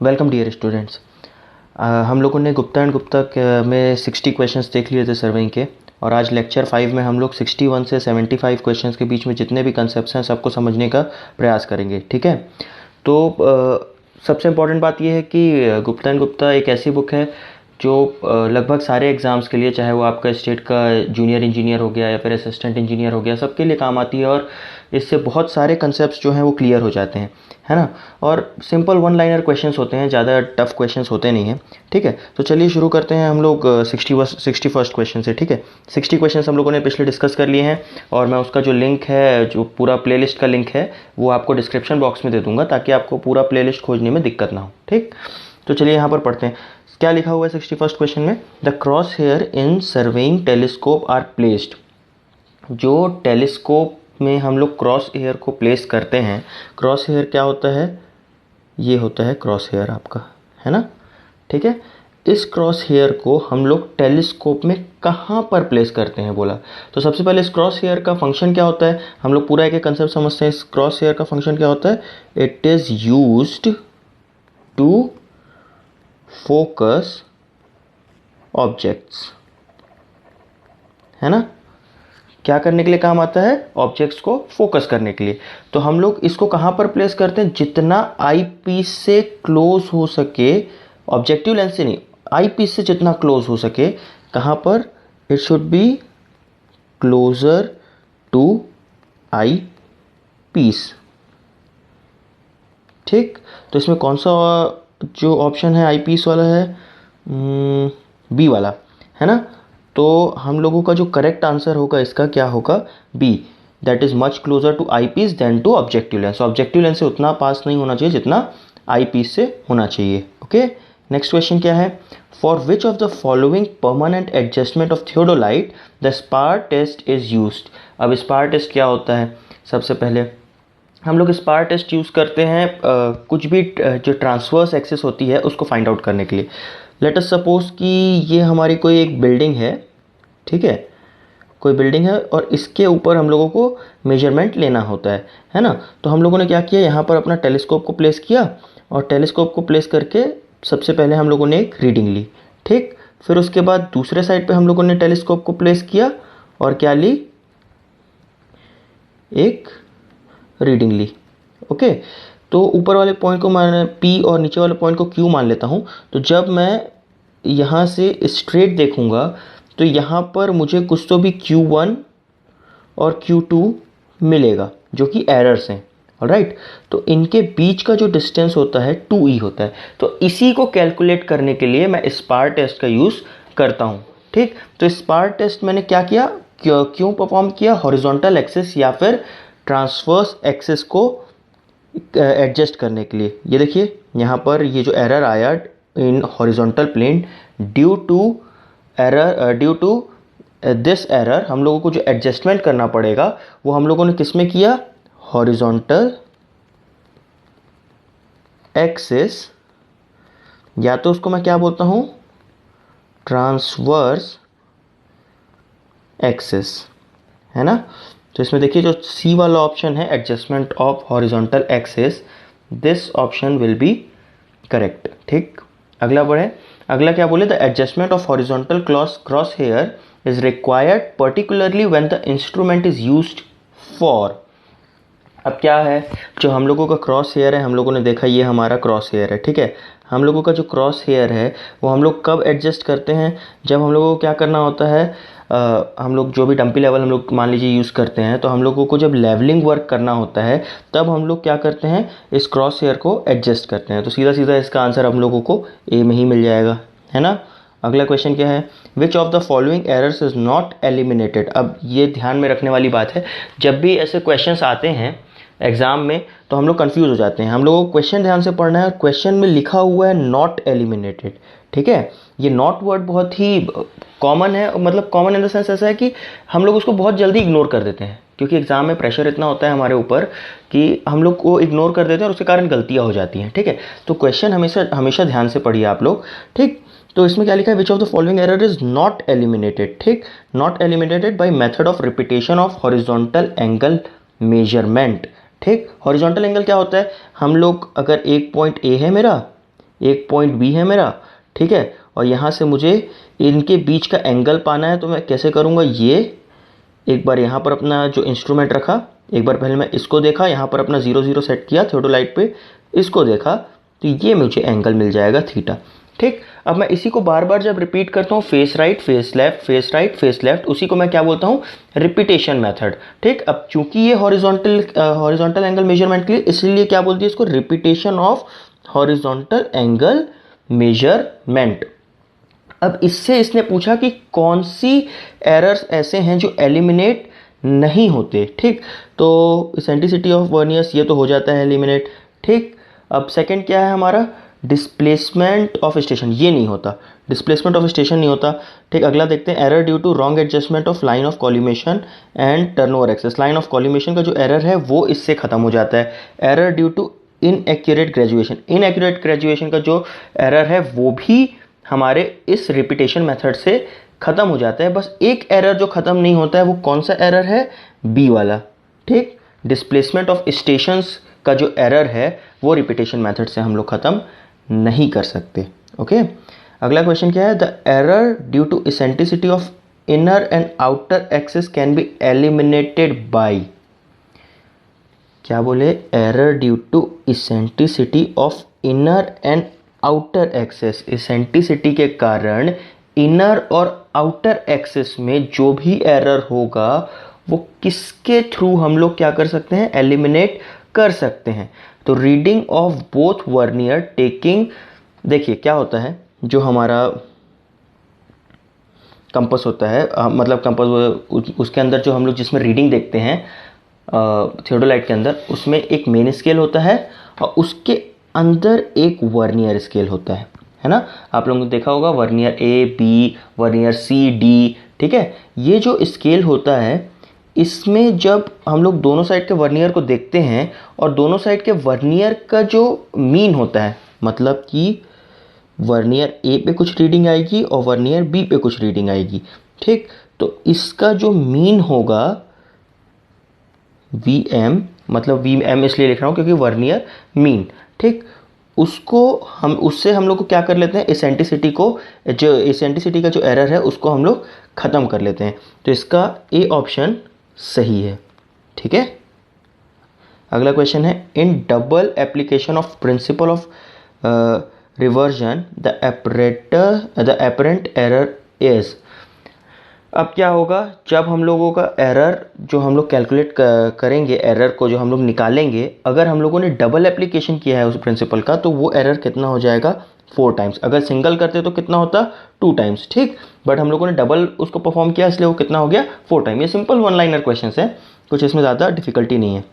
Welcome dear students. हम लोगों ने गुप्ता एंड गुप्ता में 60 क्वेश्चंस देख लिए थे सर्वेइंग के, और आज लेक्चर 5 में हम लोग 61 से 75 क्वेश्चंस के बीच में जितने भी कंसेप्ट्स हैं सबको समझने का प्रयास करेंगे। ठीक है, तो सबसे इम्पॉर्टेंट बात यह है कि गुप्ता एंड गुप्ता एक ऐसी बुक है जो लगभग सारे एग्ज़ाम्स के लिए, चाहे वो आपका स्टेट का जूनियर इंजीनियर हो गया या फिर असिस्टेंट इंजीनियर हो गया, सबके लिए काम आती है। और इससे बहुत सारे कंसेप्ट्स जो हैं वो क्लियर हो जाते हैं, है ना। और सिंपल वन लाइनर क्वेश्चंस होते हैं, ज़्यादा टफ क्वेश्चंस होते नहीं हैं। ठीक है, तो चलिए शुरू करते हैं हम लोग 61st क्वेश्चन से। ठीक है, 60 क्वेश्चंस हम लोगों ने पिछले डिस्कस कर लिए हैं, और मैं उसका जो लिंक है, जो पूरा प्लेलिस्ट का लिंक है, वो आपको डिस्क्रिप्शन बॉक्स में दे दूँगा ताकि आपको पूरा प्लेलिस्ट खोजने में दिक्कत ना हो। ठीक, तो चलिए यहाँ पर पढ़ते हैं क्या लिखा हुआ है 61st क्वेश्चन में। The cross hair in surveying telescope are placed. जो टेलीस्कोप में हम लोग क्रॉस हेयर को प्लेस करते हैं, क्रॉस हेयर क्या होता है, ये होता है क्रॉस हेयर आपका, है ना। ठीक है, इस क्रॉस हेयर को हम लोग टेलीस्कोप में कहाँ पर प्लेस करते हैं बोला। तो सबसे पहले इस क्रॉस हेयर का फंक्शन क्या होता है, हम लोग पूरा एक कंसेप्ट समझते हैं। इस क्रॉस हेयर का फंक्शन क्या होता है, it is used to focus objects, है ना। क्या करने के लिए काम आता है, ऑब्जेक्ट्स को फोकस करने के लिए। तो हम लोग इसको कहाँ पर प्लेस करते हैं, जितना आई पीस से क्लोज हो सके, ऑब्जेक्टिव लेंस से नहीं, आई पीस से जितना क्लोज हो सके, कहाँ पर, it should be closer to eyepiece. ठीक, तो इसमें कौन सा जो ऑप्शन है आई पीस वाला है, बी वाला, है ना। तो हम लोगों का जो करेक्ट आंसर होगा इसका क्या होगा, B, that is much closer to eyepiece than to objective lens. Objective lens से उतना पास नहीं होना चाहिए जितना आई पीस से होना चाहिए। ओके, नेक्स्ट क्वेश्चन क्या है, for which of the following permanent adjustment of theodolite the spire test is used. अब स्पार टेस्ट क्या होता है, सबसे पहले हम लोग स्पार टेस्ट यूज़ करते हैं कुछ भी जो ट्रांसवर्स एक्सिस होती है उसको फाइंड आउट करने के लिए। लेट अस सपोज कि ये हमारी कोई एक बिल्डिंग है, ठीक है, कोई बिल्डिंग है, और इसके ऊपर हम लोगों को मेजरमेंट लेना होता है ना। तो हम लोगों ने क्या किया, यहाँ पर अपना टेलीस्कोप को प्लेस किया, और टेलीस्कोप को प्लेस करके सबसे पहले हम लोगों ने एक रीडिंग ली। ठीक, फिर उसके बाद दूसरे साइड पे हम लोगों ने टेलीस्कोप को प्लेस किया और क्या ली, एक रीडिंग ली। ओके, तो ऊपर वाले पॉइंट को मैं P और नीचे वाले पॉइंट को Q मान लेता हूँ। तो जब मैं यहाँ से स्ट्रेट देखूँगा तो यहाँ पर मुझे कुछ तो भी Q1 और Q2 मिलेगा जो कि एरर्स हैं। ऑलराइट, तो इनके बीच का जो डिस्टेंस होता है 2e होता है। तो इसी को कैलकुलेट करने के लिए मैं स्पार टेस्ट का यूज़ करता हूँ। ठीक, तो स्पार टेस्ट मैंने क्या किया, क्यों परफॉर्म किया, हॉरिजॉन्टल एक्सिस या फिर ट्रांसवर्स एक्सिस को एडजस्ट करने के लिए। ये देखिए यहाँ पर ये जो एरर आया in horizontal plane, due to this error हम लोगों को जो एडजस्टमेंट करना पड़ेगा वो हम लोगों ने किस में किया, हॉरिजॉन्टल एक्सिस, या तो उसको मैं क्या बोलता हूँ, ट्रांसवर्स एक्सिस, है ना। तो इसमें देखिए जो सी वाला ऑप्शन है, adjustment of horizontal axis, this option will be correct. ठीक, अगला बढ़े, अगला क्या बोले, the adjustment of horizontal cross here is required particularly when the instrument is used for. अब क्या है, जो हम लोगों का क्रॉस हेयर है, हम लोगों ने देखा ये हमारा क्रॉस हेयर है। ठीक है, हम लोगों का जो क्रॉस हेयर है वो हम लोग कब एडजस्ट करते हैं, जब हम लोगों को क्या करना होता है, हम लोग जो भी डंपी लेवल हम लोग मान लीजिए यूज़ करते हैं, तो हम लोगों को जब लेवलिंग वर्क करना होता है तब हम लोग क्या करते हैं, इस क्रॉस हेयर को एडजस्ट करते हैं। तो सीधा सीधा इसका आंसर हम लोगों को ए में ही मिल जाएगा, है ना। अगला क्वेश्चन क्या है, which of the following errors is not eliminated. अब ये ध्यान में रखने वाली बात है, जब भी ऐसे क्वेश्चंस आते हैं एग्जाम में तो हम लोग कंफ्यूज हो जाते हैं। हम लोगों को क्वेश्चन ध्यान से पढ़ना है, क्वेश्चन में लिखा हुआ है नॉट एलिमिनेटेड। ठीक है, ये नॉट वर्ड बहुत ही कॉमन है, मतलब कॉमन इन द सेंस ऐसा है कि हम लोग उसको बहुत जल्दी इग्नोर कर देते हैं, क्योंकि एग्जाम में प्रेशर इतना होता है हमारे ऊपर कि हम लोग को इग्नोर कर देते हैं और उसके कारण गलतियां हो जाती हैं। ठीक है, तो क्वेश्चन हमेशा हमेशा ध्यान से पढ़िए आप लोग। ठीक, तो इसमें क्या लिखा है, which of the following error is not eliminated. ठीक, not eliminated by method of repetition of horizontal angle measurement. ठीक, हॉरिजॉन्टल एंगल क्या होता है, हम लोग अगर एक पॉइंट ए है मेरा, एक पॉइंट बी है मेरा, ठीक है, और यहाँ से मुझे इनके बीच का एंगल पाना है। तो मैं कैसे करूँगा, ये एक बार यहाँ पर अपना जो इंस्ट्रूमेंट रखा, एक बार पहले मैं इसको देखा, यहाँ पर अपना 0 0 सेट किया थियोडोलाइट पे, इसको देखा, तो ये मुझे एंगल मिल जाएगा थीटा। ठीक, अब मैं इसी को बार बार जब रिपीट करता हूँ, face right face left face right face left, उसी को मैं क्या बोलता हूँ, रिपीटेशन मेथड। ठीक, अब चूंकि ये हॉरिजॉन्टल एंगल मेजरमेंट के लिए, इसलिए क्या बोलती है इसको, repetition of horizontal angle measurement. अब इससे इसने पूछा कि कौन सी एरर्स ऐसे हैं जो एलिमिनेट नहीं होते। ठीक, तो इसेंट्रिसिटी ऑफ वर्नियर्स, ये तो हो जाता है एलिमिनेट। ठीक, अब सेकंड क्या है हमारा, डिस्प्लेसमेंट ऑफ स्टेशन, ये नहीं होता, डिस्प्लेसमेंट ऑफ स्टेशन नहीं होता। ठीक, अगला देखते हैं, error due to wrong adjustment of line of collimation and trunnion axis. Line of collimation का जो एरर है वो इससे खत्म हो जाता है। Error due to inaccurate graduation, inaccurate graduation का जो एरर है वो भी हमारे इस रिपीटेशन मेथड से खत्म हो जाता है। बस एक एरर जो खत्म नहीं होता है, वो कौन सा एरर है, बी वाला। ठीक, डिस्प्लेसमेंट ऑफ स्टेशंस का जो एरर है वो रिपीटेशन मेथड से हम लोग खत्म नहीं कर सकते। ओके, अगला क्वेश्चन क्या है, the error due to eccentricity of inner and outer axis can be eliminated by, क्या बोले, error due to eccentricity of inner and outer axis. इसेंट्रिसिटी के कारण इनर और आउटर एक्सिस में जो भी एरर होगा वो किसके थ्रू हम लोग क्या कर सकते हैं, एलिमिनेट कर सकते हैं। तो reading of both vernier taking, देखिए क्या होता है, जो हमारा कंपास होता है, मतलब कंपास उसके अंदर जो हम लोग जिसमें रीडिंग देखते हैं थियोडोलाइट के अंदर, उसमें एक मेन स्केल होता है और उसके अंदर एक वर्नियर स्केल होता है ना। आप लोगों ने देखा होगा vernier A B, vernier C D. ठीक है, ये जो स्केल होता है, इसमें जब हम लोग दोनों साइड के वर्नियर को देखते हैं और दोनों साइड के वर्नियर का जो मीन होता है, मतलब कि वर्नियर ए पे कुछ रीडिंग आएगी और वर्नियर बी पे कुछ रीडिंग आएगी। ठीक, तो इसका जो मीन होगा वी एम, मतलब वी एम इसलिए लिख रहा हूँ क्योंकि वर्नियर मीन। ठीक, उसको हम, उससे हम लोग को क्या कर लेते हैं, इसेंट्रिसिटी को, जो इसेंट्रिसिटी का जो एरर है उसको हम लोग ख़त्म कर लेते हैं। तो इसका ए ऑप्शन सही है। ठीक है, अगला क्वेश्चन है, in double application of principle of reversion the apparent error is. अब क्या होगा, जब हम लोगों का एरर जो हम लोग कैलकुलेट करेंगे, एरर को जो हम लोग निकालेंगे, अगर हम लोगों ने डबल एप्लीकेशन किया है उस प्रिंसिपल का, तो वो एरर कितना हो जाएगा, 4 टाइम्स। अगर सिंगल करते तो कितना होता, 2 टाइम्स। ठीक, बट हम लोगों ने डबल उसको परफॉर्म किया, इसलिए वो कितना हो गया, 4 टाइम। ये सिंपल वन लाइनर क्वेश्चन है, कुछ इसमें ज़्यादा डिफिकल्टी नहीं है।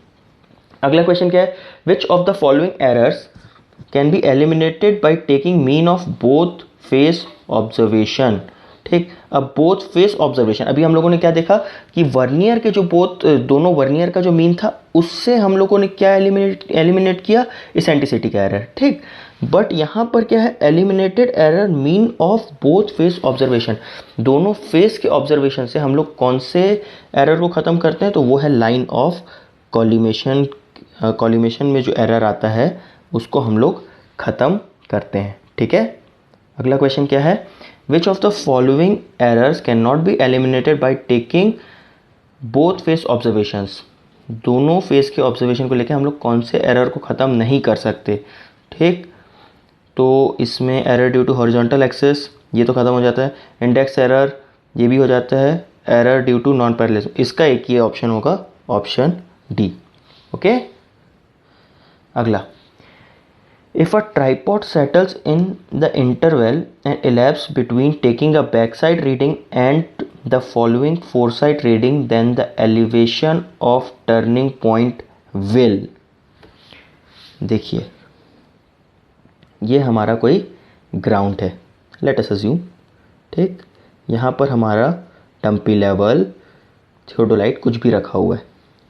अगला क्वेश्चन क्या है, which of the following errors can be eliminated by taking mean of both face observation. ठीक, अब बोथ फेस ऑब्जर्वेशन, अभी हम लोगों ने क्या देखा कि वर्नियर के जो दोनों वर्नियर का जो मीन था, उससे हम लोगों ने क्या एलिमिनेट किया, इसेंट्रिसिटी का एरर। ठीक, बट यहाँ पर क्या है, eliminated error mean of both face observation. दोनों फेस के ऑब्जर्वेशन से हम लोग कौन से एरर को ख़त्म करते हैं, तो वो है लाइन ऑफ कॉलिमेशन। कॉलिमेशन में जो एरर आता है उसको हम लोग ख़त्म करते हैं। ठीक है, अगला क्वेश्चन क्या है, which of the following errors can not be eliminated by taking both face observations. दोनों फेस के ऑब्जर्वेशन को लेकर हम लोग कौन से एरर को ख़त्म नहीं कर सकते। ठीक, तो इसमें error due to horizontal axis, ये तो ख़त्म हो जाता है। इंडेक्स एरर, ये भी हो जाता है। Error due to non parallelism, इसका एक ही ऑप्शन होगा, ऑप्शन डी। ओके, अगला, if a tripod settles in the interval and elapsed between taking a backside reading and the following foresight reading, then the elevation of turning point will। देखिए, ये हमारा कोई ground है, let us assume. ठीक, यहाँ पर हमारा डंपी लेवल, थियोडोलाइट कुछ भी रखा हुआ है।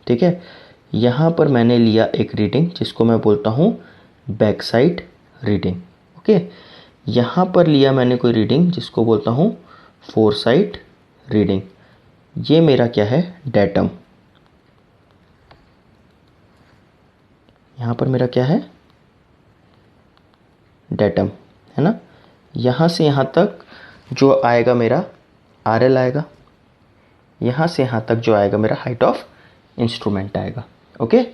ठीक है, यहाँ पर मैंने लिया एक रीडिंग जिसको मैं बोलता हूँ बैक साइड रीडिंग। ओके, यहाँ पर लिया मैंने कोई रीडिंग जिसको बोलता हूँ फोर साइड रीडिंग। ये मेरा क्या है, डेटम। यहाँ पर मेरा क्या है, डेटम, है ना। यहाँ से यहाँ तक जो आएगा मेरा RL आएगा, यहाँ से यहाँ तक जो आएगा मेरा हाइट ऑफ इंस्ट्रूमेंट आएगा। ओके,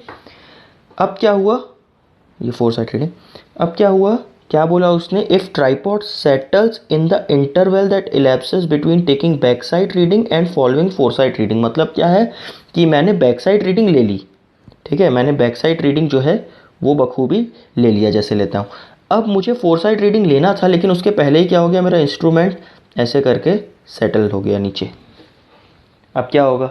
अब क्या हुआ, ये 4 साइड रीडिंग। अब क्या हुआ, क्या बोला उसने, if tripod settles in the interval that elapses between taking back side reading and following 4 side reading. मतलब क्या है कि मैंने बैक साइड रीडिंग ले ली, ठीक है, मैंने बैक साइड रीडिंग जो है वो बखूबी ले लिया जैसे लेता हूँ। अब मुझे 4 साइड रीडिंग लेना था, लेकिन उसके पहले ही क्या हो गया, मेरा इंस्ट्रूमेंट ऐसे करके सेटल हो गया नीचे। अब क्या होगा,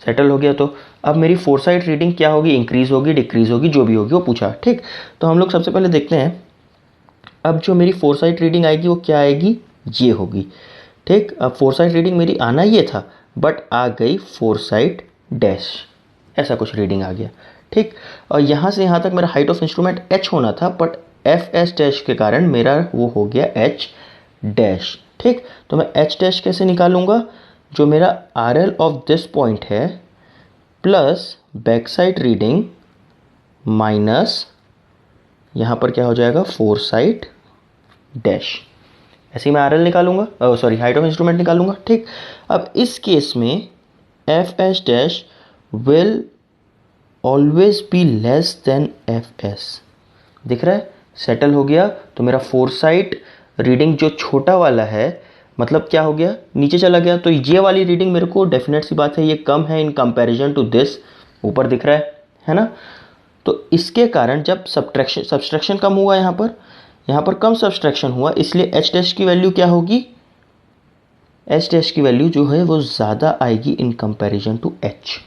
सेटल हो गया, तो अब मेरी 4 साइड रीडिंग क्या होगी, इंक्रीज़ होगी, डिक्रीज़ होगी, जो भी होगी वो पूछा। ठीक, तो हम लोग सबसे पहले देखते हैं, अब जो मेरी 4 साइड रीडिंग आएगी वो क्या आएगी, ये होगी। ठीक, अब 4 साइड रीडिंग मेरी आना ये था, बट आ गई 4 साइड डैश, ऐसा कुछ रीडिंग आ गया। ठीक, और यहाँ से यहाँ तक मेरा हाइट ऑफ इंस्ट्रूमेंट h होना था, बट FS डैश के कारण मेरा वो हो गया h डैश। ठीक, तो मैं h डैश कैसे निकालूंगा, जो मेरा RL ऑफ दिस पॉइंट है plus back side reading minus यहाँ पर क्या हो जाएगा 4 साइड डैश, ऐसे ही मैं RL निकालूंगा, सॉरी हाइट ऑफ इंस्ट्रूमेंट निकालूंगा। ठीक, अब इस केस में FS dash will always be less than FS, दिख रहा है, सेटल हो गया। तो मेरा 4 साइड रीडिंग जो छोटा वाला है, मतलब क्या हो गया, नीचे चला गया, तो ये वाली रीडिंग मेरे को डेफिनेट सी बात है ये कम है इन कंपैरिजन टू दिस, ऊपर दिख रहा है ना। तो इसके कारण जब सब्सट्रैक्शन कम हुआ, यहाँ पर कम सब्सट्रैक्शन हुआ, इसलिए h डैश की वैल्यू क्या होगी, h डैश की वैल्यू जो है वो ज़्यादा आएगी in comparison to h।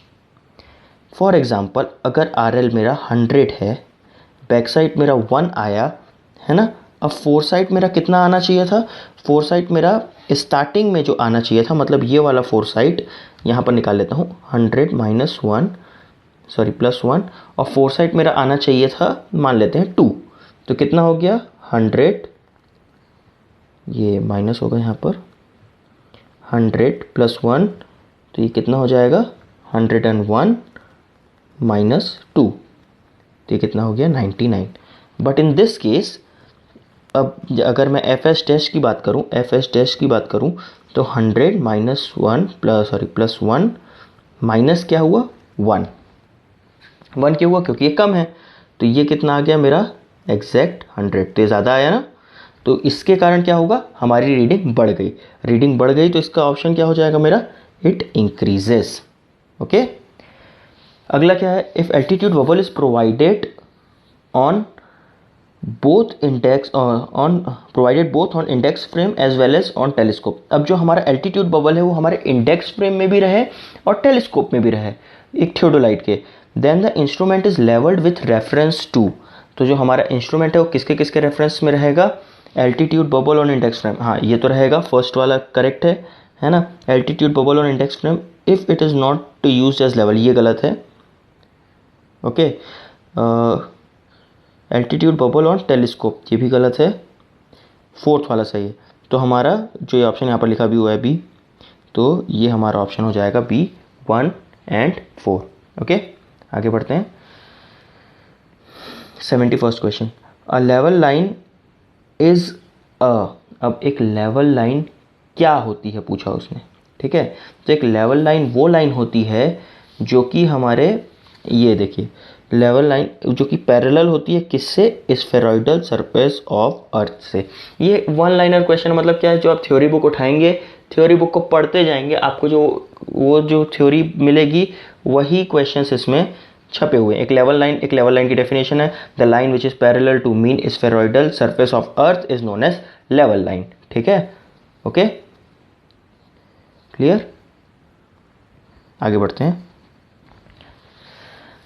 For example, अगर RL मेरा 100 है, बैक साइड मेरा 1 आया, है ना। अब 4 साइड मेरा कितना आना चाहिए था, 4 साइड मेरा स्टार्टिंग में जो आना चाहिए था, मतलब ये वाला 4 साइड यहाँ पर निकाल लेता हूँ, 100 माइनस 1 सॉरी प्लस 1, और 4 साइड मेरा आना चाहिए था, मान लेते हैं 2, तो कितना हो गया 100, ये माइनस होगा यहाँ पर 100 प्लस 1, तो ये कितना हो जाएगा 101 माइनस 2, तो ये कितना हो गया 99। बट इन दिस केस, अब अगर मैं FS डैश की बात करूँ, तो 100 माइनस 1 प्लस 1 माइनस क्या हुआ 1 क्यों हुआ, क्योंकि ये कम है, तो ये कितना आ गया मेरा एग्जैक्ट 100, तो ये ज़्यादा आया ना। तो इसके कारण क्या होगा, हमारी रीडिंग बढ़ गई, तो इसका ऑप्शन क्या हो जाएगा मेरा, इट इंक्रीजेस। ओके, अगला क्या है, if altitude bubble is provided on both index on index frame as well as on telescope. अब जो हमारा एल्टीट्यूड बबल है वो हमारे इंडेक्स फ्रेम में भी रहे और टेलीस्कोप में भी रहे, एक थियोडोलाइट के, then the instrument is levelled with reference to. तो जो हमारा इंस्ट्रूमेंट है वो किसके किसके रेफरेंस में रहेगा, altitude bubble on index frame, हाँ ये तो रहेगा, फर्स्ट वाला करेक्ट है ना, altitude bubble on index frame if it is not to use as level, ये गलत है। Okay, altitude bubble on telescope, ये भी गलत है, फोर्थ वाला सही है। तो हमारा जो ये ऑप्शन यहाँ पर लिखा भी हुआ है बी, तो ये हमारा ऑप्शन हो जाएगा बी 1 एंड 4। ओके, आगे बढ़ते हैं। 71st question, a level line is अब एक लेवल लाइन क्या होती है पूछा उसने, ठीक है। तो एक लेवल लाइन वो लाइन होती है जो कि हमारे, ये देखिए लेवल लाइन जो कि पैरेलल होती है किससे, स्फेरॉइडल सरफेस ऑफ अर्थ से। ये वन लाइनर क्वेश्चन, मतलब क्या है, जो आप थ्योरी बुक उठाएंगे, थ्योरी बुक को पढ़ते जाएंगे, आपको जो थ्योरी मिलेगी वही क्वेश्चंस इसमें छपे हुए हैं। एक लेवल लाइन की डेफिनेशन है, the line which is parallel to mean spheroidal surface of earth is known as level line. ठीक है, ओके क्लियर, आगे बढ़ते हैं।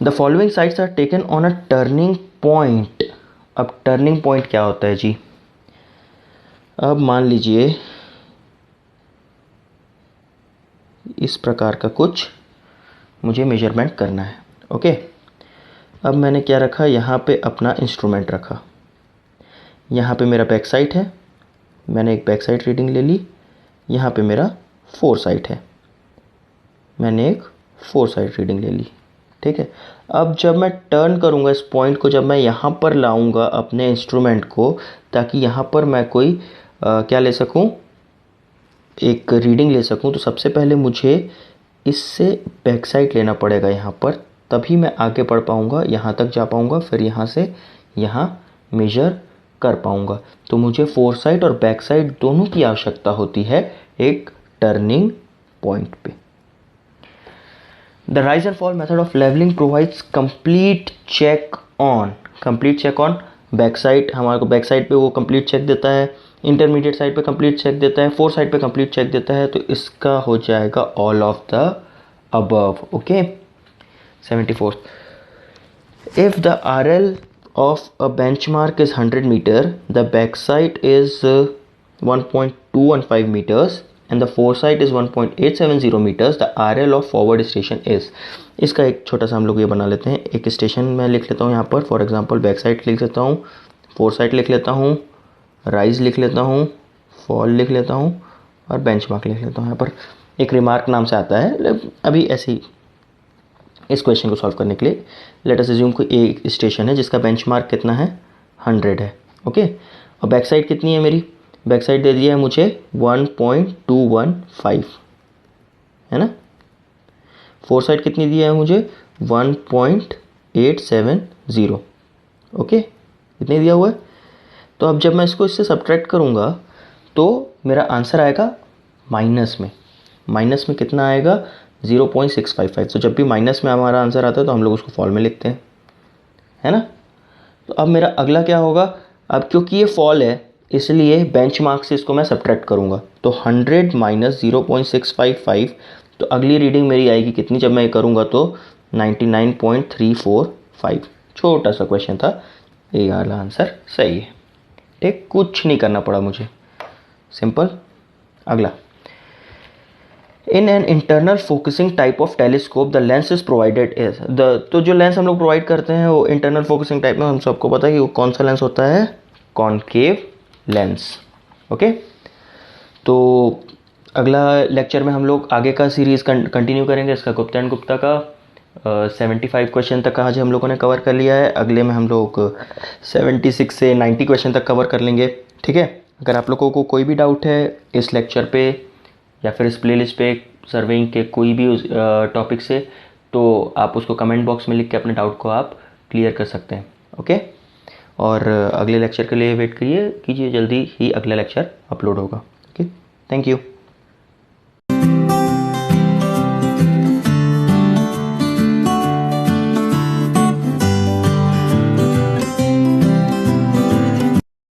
The following sights are taken on a turning point. अब टर्निंग पॉइंट क्या होता है जी, अब मान लीजिए इस प्रकार का कुछ मुझे मेजरमेंट करना है। ओके, अब मैंने क्या रखा, यहाँ पे अपना इंस्ट्रूमेंट रखा, यहाँ पे मेरा बैक साइड है, मैंने एक बैक साइड रीडिंग ले ली, यहाँ पे मेरा 4 साइड है, मैंने एक 4 साइड रीडिंग ले ली। ठीक है। अब जब मैं टर्न करूँगा इस पॉइंट को, जब मैं यहाँ पर लाऊंगा अपने इंस्ट्रूमेंट को, ताकि यहाँ पर मैं कोई क्या ले सकूँ, एक रीडिंग ले सकूँ, तो सबसे पहले मुझे इससे बैक साइड लेना पड़ेगा यहाँ पर, तभी मैं आगे बढ़ पाऊँगा, यहाँ तक जा पाऊँगा, फिर यहाँ से यहाँ मेजर कर पाऊँगा। तो मुझे फोर साइड और बैक साइड दोनों की आवश्यकता होती है एक टर्निंग पॉइंट पे। The rise and fall method of leveling provides complete check on back side, हमारे को बैक साइड पे वो कंप्लीट चेक देता है, इंटरमीडिएट साइड पे कंप्लीट चेक देता है, फोर साइड पे कंप्लीट चेक देता है, तो इसका हो जाएगा all of the above. Okay. 74, if the RL of a benchmark is 100 meter, the backside is 1.215 meters and the foresight is 1.870 meters, the RL of forward station is। इसका एक छोटा सा हम लोग ये बना लेते हैं, एक स्टेशन मैं लिख लेता हूँ यहाँ पर, फॉर एग्जांपल बैक साइड लिख लेता हूँ, फोरसाइट लिख लेता हूँ, राइज लिख लेता हूँ, फॉल लिख लेता हूँ और बेंचमार्क लिख लेता हूँ। यहाँ पर एक रिमार्क नाम से आता है, अभी ऐसे ही इस क्वेश्चन को सॉल्व करने के लिए लेट अस अज्यूम कोई एक स्टेशन है जिसका बेंचमार्क कितना है, 100 है। ओके। और बैक साइड कितनी है मेरी, बैक साइड दे दिया है मुझे 1.215 है ना। फोर साइड कितनी दिया है मुझे 1.870। ओके, इतनी दिया हुआ है। तो अब जब मैं इसको इससे सब्ट्रैक्ट करूँगा तो मेरा आंसर आएगा माइनस में। माइनस में कितना आएगा 0.655। तो जब भी माइनस में हमारा आंसर आता है तो हम लोग उसको फॉल में लिखते हैं, है ना। तो अब मेरा अगला क्या होगा, अब क्योंकि ये फॉल है इसलिए बेंचमार्क से इसको मैं सब्ट्रैक्ट करूँगा, तो 100 माइनस 0.655, तो अगली रीडिंग मेरी आएगी कितनी, जब मैं ये करूँगा तो 99.345। छोटा सा क्वेश्चन था, ये वाला आंसर सही है। ठीक, कुछ नहीं करना पड़ा मुझे, सिंपल। अगला, in an internal focusing type of telescope the lens is provided is the. तो जो लेंस हम लोग प्रोवाइड करते हैं वो इंटरनल फोकसिंग टाइप में हम सबको पता है कि वो कौन सा लेंस होता है, कॉनकेव लेंस। ओके। तो अगला लेक्चर में हम लोग आगे का सीरीज़ कंटिन्यू करेंगे। इसका गुप्ता एंड गुप्ता का 75 क्वेश्चन तक आज हम लोगों ने कवर कर लिया है। अगले में हम लोग 76 से 90 क्वेश्चन तक कवर कर लेंगे। ठीक है। अगर आप लोगों को कोई भी डाउट है इस लेक्चर पे या फिर इस प्लेलिस्ट पे सर्वेइंग के कोई भी टॉपिक से, तो आप उसको कमेंट बॉक्स में लिख के अपने डाउट को आप क्लियर कर सकते हैं। ओके। और अगले लेक्चर के लिए वेट कीजिए, जल्दी ही अगला लेक्चर अपलोड होगा। Okay, thank you.